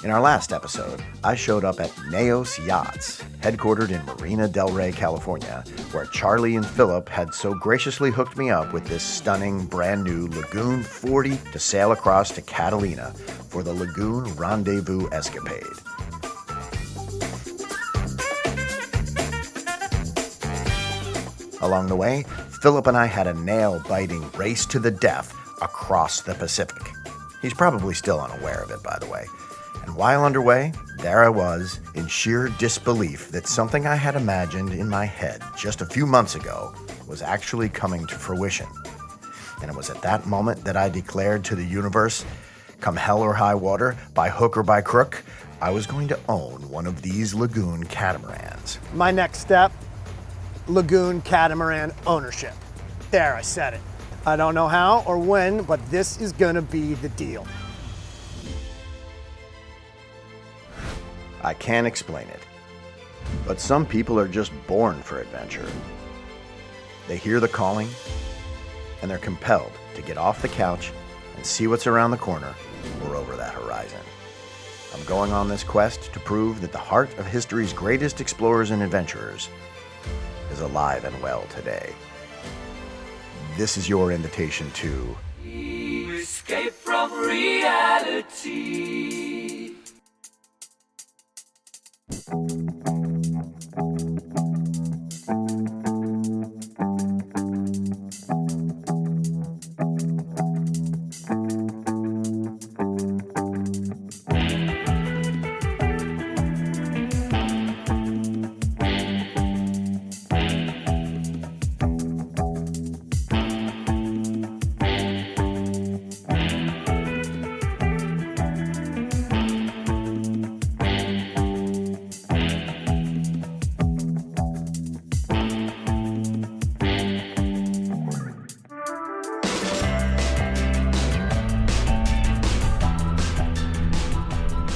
In our last episode, I showed up at Neos Yachts, headquartered in Marina del Rey, California, where Charlie and Philip had so graciously hooked me up with this stunning, brand new Lagoon 40 to sail across to Catalina for the Lagoon Rendezvous escapade. Along the way, Philip and I had a nail-biting race to the death across the Pacific. He's probably still unaware of it, by the way. And while underway, there I was, in sheer disbelief that something I had imagined in my head just a few months ago was actually coming to fruition. And it was at that moment that I declared to the universe, come hell or high water, by hook or by crook, I was going to own one of these Lagoon Catamarans. My next step, Lagoon Catamaran ownership. There, I said it. I don't know how or when, but this is gonna be the deal. I can't explain it, but some people are just born for adventure. They hear the calling, and they're compelled to get off the couch and see what's around the corner or over that horizon. I'm going on this quest to prove that the heart of history's greatest explorers and adventurers is alive and well today. This is your invitation to escape from reality.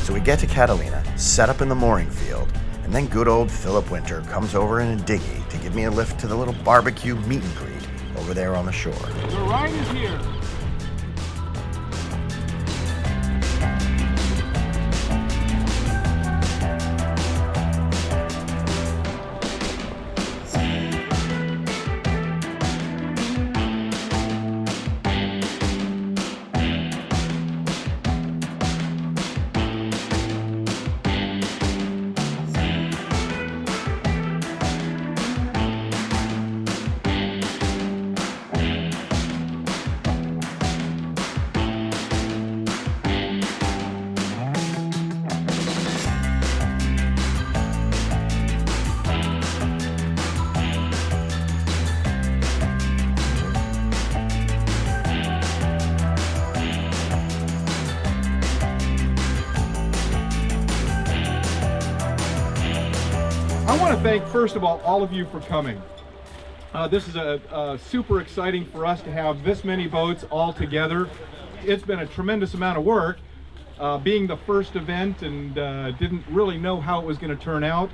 So we get to Catalina, set up in the mooring field, and then good old Philip Winter comes over in a dinghy to give me a lift to the little barbecue meet and greet over there on the shore. The ride is here. I want to thank, first of all of you for coming. This is super exciting for us to have this many boats all together. It's been a tremendous amount of work, being the first event, and didn't really know how it was going to turn out.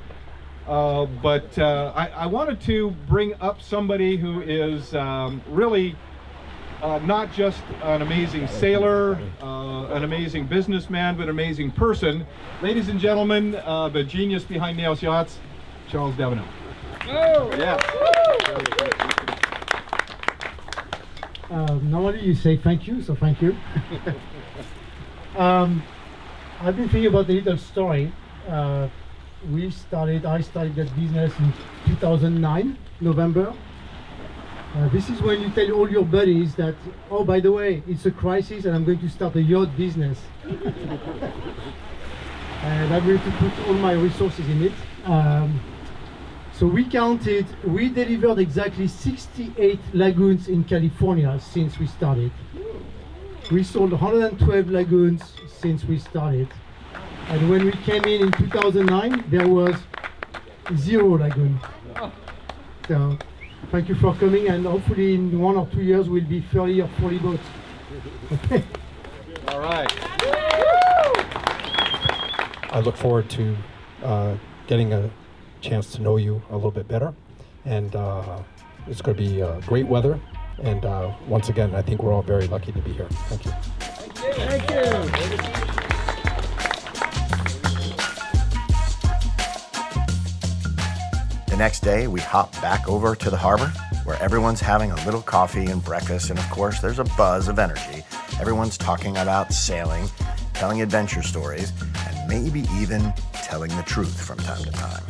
But I wanted to bring up somebody who is really not just an amazing sailor, an amazing businessman, but an amazing person. Ladies and gentlemen, the genius behind Neos Yachts, Charles Devenot. Oh, yeah. Normally you say thank you, so thank you. I've been thinking about a little story. I started that business in 2009, November. This is when you tell all your buddies that, oh, by the way, it's a crisis and I'm going to start a yacht business. And I'm going to put all my resources in it. So we delivered exactly 68 lagoons in California since we started. We sold 112 lagoons since we started. And when we came in 2009, there was 0 lagoon. So thank you for coming, and hopefully in 1 or 2 years we'll be 30 or 40 boats. Okay. All right. I look forward to getting a chance to know you a little bit better, and it's going to be great weather, and once again I think we're all very lucky to be here. Thank you. Thank you. next day, we hop back over to the harbor where everyone's having a little coffee and breakfast, and of course, there's a buzz of energy. Everyone's talking about sailing, telling adventure stories, and maybe even telling the truth from time to time.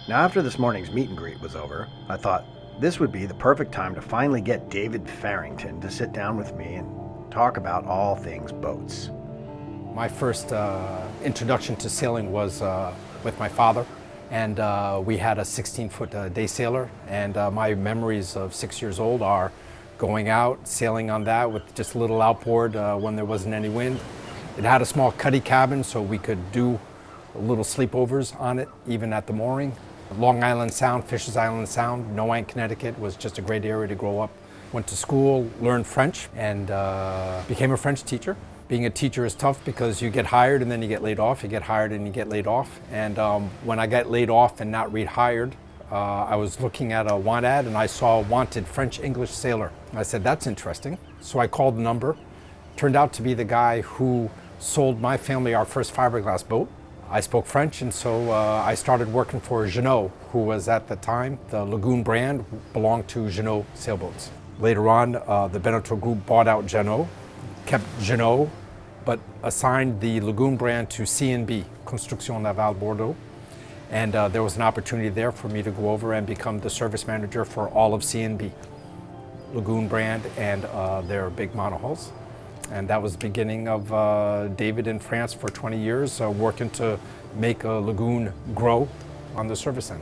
Now, after this morning's meet and greet was over, I thought this would be the perfect time to finally get David Farrington to sit down with me and talk about all things boats. My first introduction to sailing was with my father, and we had a 16-foot day sailor, and my memories of 6 years old are going out, sailing on that with just a little outboard when there wasn't any wind. It had a small cuddy cabin, so we could do little sleepovers on it, even at the mooring. Long Island Sound, Fisher's Island Sound, Noank, Connecticut was just a great area to grow up. Went to school, learned French, and became a French teacher. Being a teacher is tough because you get hired and then you get laid off. You get hired and you get laid off. And when I got laid off and not rehired, I was looking at a want ad and I saw wanted French-English sailor. I said, that's interesting. So I called the number. Turned out to be the guy who sold my family our first fiberglass boat. I spoke French, and so I started working for Jeanneau, who was at the time, the Lagoon brand belonged to Jeanneau sailboats. Later on, the Beneteau Group bought out Jeanneau, kept Jeanneau, but assigned the Lagoon brand to C&B, Construction Navale Bordeaux. And there was an opportunity there for me to go over and become the service manager for all of C&B, Lagoon brand and their big monohulls. And that was the beginning of David in France for 20 years, working to make a Lagoon grow on the service end.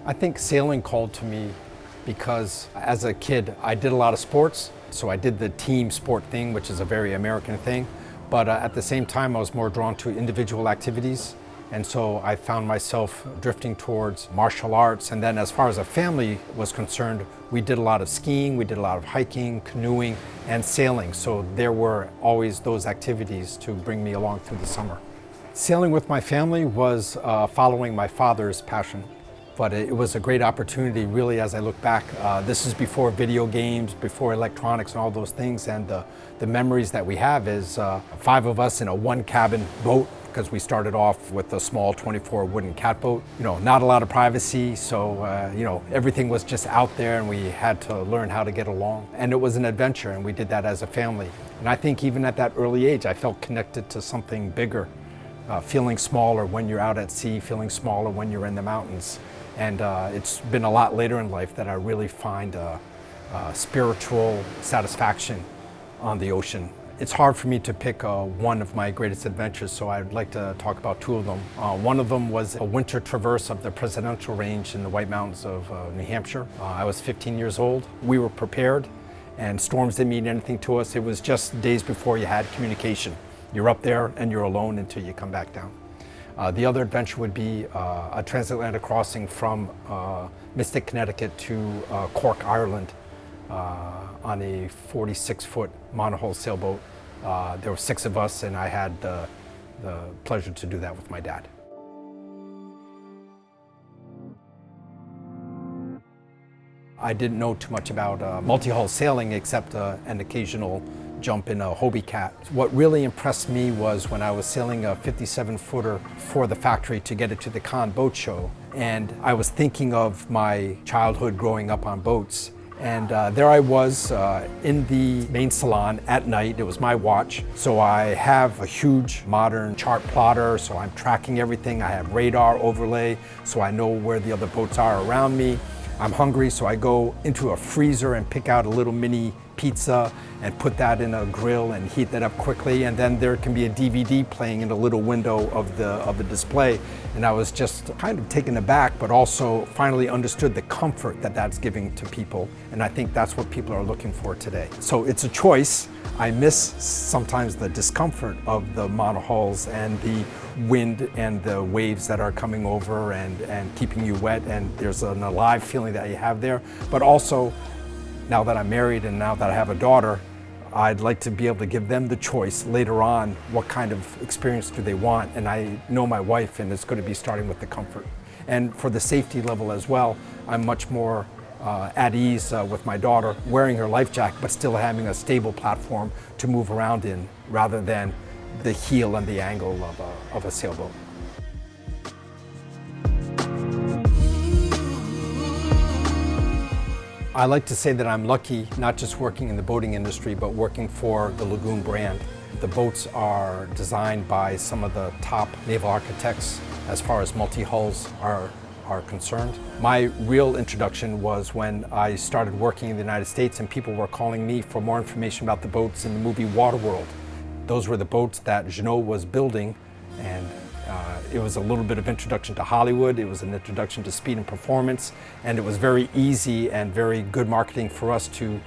I think sailing called to me because as a kid, I did a lot of sports. So I did the team sport thing, which is a very American thing. But at the same time, I was more drawn to individual activities. And so I found myself drifting towards martial arts. And then as far as a family was concerned, we did a lot of skiing, we did a lot of hiking, canoeing, and sailing. So there were always those activities to bring me along through the summer. Sailing with my family was following my father's passion. But it was a great opportunity, really, as I look back. This is before video games, before electronics and all those things. And the memories that we have is 5 of us in a 1-cabin boat, because we started off with a small 24 wooden catboat. You know, not a lot of privacy, so you know, everything was just out there and we had to learn how to get along. And it was an adventure, and we did that as a family. And I think even at that early age, I felt connected to something bigger, feeling smaller when you're out at sea, feeling smaller when you're in the mountains. And it's been a lot later in life that I really find spiritual satisfaction on the ocean. It's hard for me to pick one of my greatest adventures, so I'd like to talk about 2 of them. One of them was a winter traverse of the Presidential Range in the White Mountains of New Hampshire. I was 15 years old. We were prepared, and storms didn't mean anything to us. It was just days before you had communication. You're up there and you're alone until you come back down. The other adventure would be a transatlantic crossing from Mystic, Connecticut to Cork, Ireland on a 46-foot monohull sailboat. There were 6 of us, and I had the pleasure to do that with my dad. I didn't know too much about multi-hull sailing except an occasional jump in a Hobie Cat. What really impressed me was when I was sailing a 57-footer for the factory to get it to the Cannes Boat Show, and I was thinking of my childhood growing up on boats. And there I was in the main salon at night. It was my watch. So I have a huge modern chart plotter, so I'm tracking everything. I have radar overlay, so I know where the other boats are around me. I'm hungry, so I go into a freezer and pick out a little mini pizza and put that in a grill and heat that up quickly. And then there can be a DVD playing in a little window of the display. And I was just kind of taken aback, but also finally understood the comfort that that's giving to people. And I think that's what people are looking for today. So it's a choice. I miss sometimes the discomfort of the monohulls and the wind and the waves that are coming over and keeping you wet. And there's an alive feeling that you have there. But also, Now that I'm married and now that I have a daughter, I'd like to be able to give them the choice later on, what kind of experience do they want? And I know my wife, and it's going to be starting with the comfort. And for the safety level as well, I'm much more at ease with my daughter wearing her life jacket, but still having a stable platform to move around in, rather than the heel and the angle of a sailboat. I like to say that I'm lucky, not just working in the boating industry, but working for the Lagoon brand. The boats are designed by some of the top naval architects as far as multi-hulls are concerned. My real introduction was when I started working in the United States and people were calling me for more information about the boats in the movie Waterworld. Those were the boats that Jeanneau was building, and it was a little bit of introduction to Hollywood, it was an introduction to speed and performance, and it was very easy and very good marketing for us to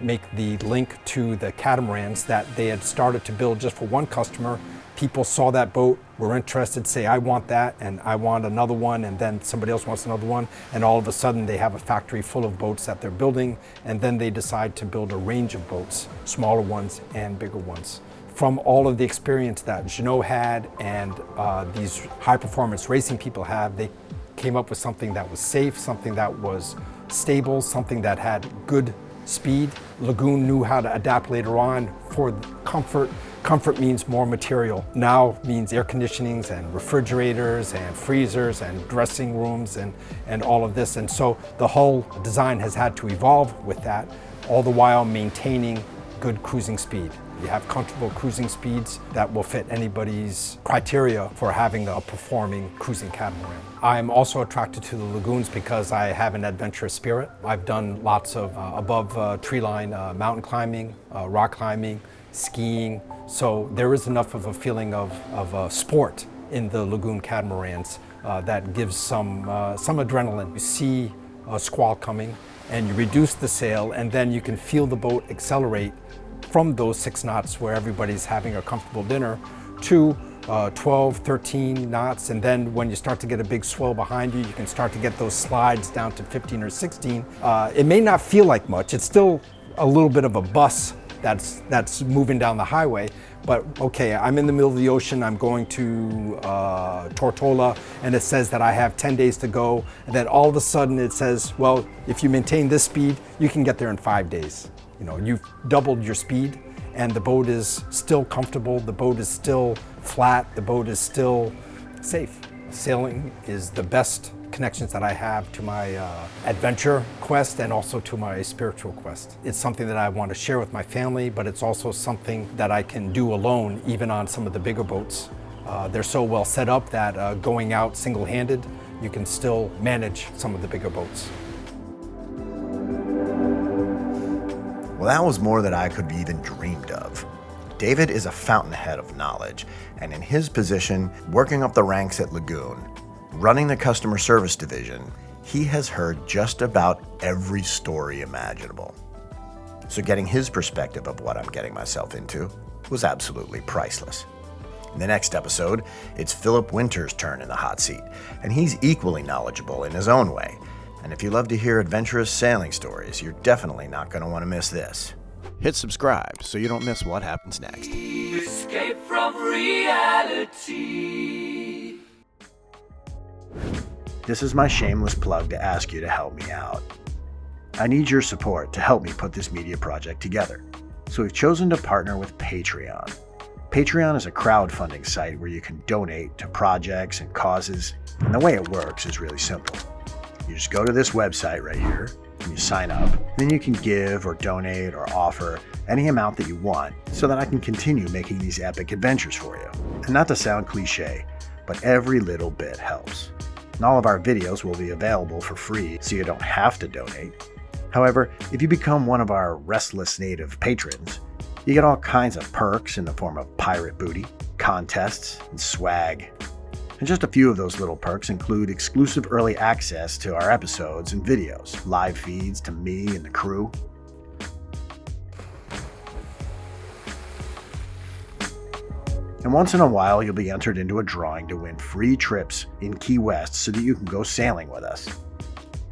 make the link to the catamarans that they had started to build just for one customer. People saw that boat, were interested, say, I want that, and I want another one, and then somebody else wants another one, and all of a sudden they have a factory full of boats that they're building, and then they decide to build a range of boats, smaller ones and bigger ones. From all of the experience that Jeanneau had and these high-performance racing people have, they came up with something that was safe, something that was stable, something that had good speed. Lagoon knew how to adapt later on for comfort. Comfort means more material. Now means air conditionings and refrigerators and freezers and dressing rooms and all of this. And so the whole design has had to evolve with that, all the while maintaining good cruising speed. You have comfortable cruising speeds that will fit anybody's criteria for having a performing cruising catamaran. I'm also attracted to the lagoons because I have an adventurous spirit. I've done lots of above tree line mountain climbing, rock climbing, skiing. So there is enough of a feeling of sport in the Lagoon Catamarans that gives some adrenaline. You see a squall coming and you reduce the sail, and then you can feel the boat accelerate from those 6 knots where everybody's having a comfortable dinner to 12, 13 knots. And then when you start to get a big swell behind you, you can start to get those slides down to 15 or 16. It may not feel like much. It's still a little bit of a bus that's moving down the highway. But okay, I'm in the middle of the ocean, I'm going to Tortola, and it says that I have 10 days to go. And then all of a sudden it says, well, if you maintain this speed, you can get there in 5 days. You know, you've doubled your speed and the boat is still comfortable, the boat is still flat, the boat is still safe. Sailing is the best connections that I have to my adventure quest and also to my spiritual quest. It's something that I want to share with my family, but it's also something that I can do alone, even on some of the bigger boats. They're so well set up that going out single-handed, you can still manage some of the bigger boats. Well, that was more than I could have even dreamed of. David is a fountainhead of knowledge, and in his position, working up the ranks at Lagoon, running the customer service division, he has heard just about every story imaginable. So getting his perspective of what I'm getting myself into was absolutely priceless. In the next episode, it's Philip Winter's turn in the hot seat, and he's equally knowledgeable in his own way. And if you love to hear adventurous sailing stories, you're definitely not going to want to miss this. Hit subscribe so you don't miss what happens next. Escape from reality. This is my shameless plug to ask you to help me out. I need your support to help me put this media project together. So we've chosen to partner with Patreon. Patreon is a crowdfunding site where you can donate to projects and causes, and the way it works is really simple. You just go to this website right here, and you sign up, and then you can give or donate or offer any amount that you want so that I can continue making these epic adventures for you. And not to sound cliche, but every little bit helps. And all of our videos will be available for free so you don't have to donate. However, if you become one of our restless native patrons, you get all kinds of perks in the form of pirate booty, contests, and swag. And just a few of those little perks include exclusive early access to our episodes and videos, live feeds to me and the crew. And once in a while, you'll be entered into a drawing to win free trips in Key West so that you can go sailing with us.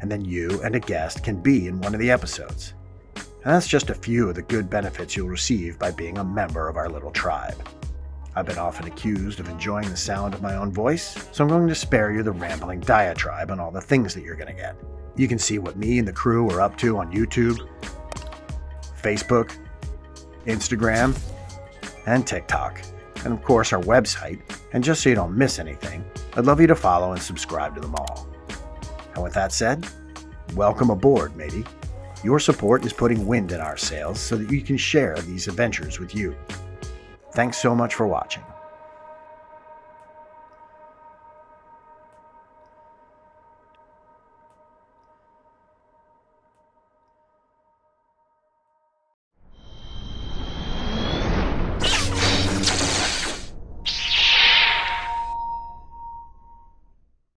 And then you and a guest can be in one of the episodes. And that's just a few of the good benefits you'll receive by being a member of our little tribe. I've been often accused of enjoying the sound of my own voice, so I'm going to spare you the rambling diatribe on all the things that you're going to get. You can see what me and the crew are up to on YouTube, Facebook, Instagram, and TikTok, and of course our website. And just so you don't miss anything, I'd love you to follow and subscribe to them all. And with that said, welcome aboard, matey. Your support is putting wind in our sails so that you can share these adventures with you. Thanks so much for watching.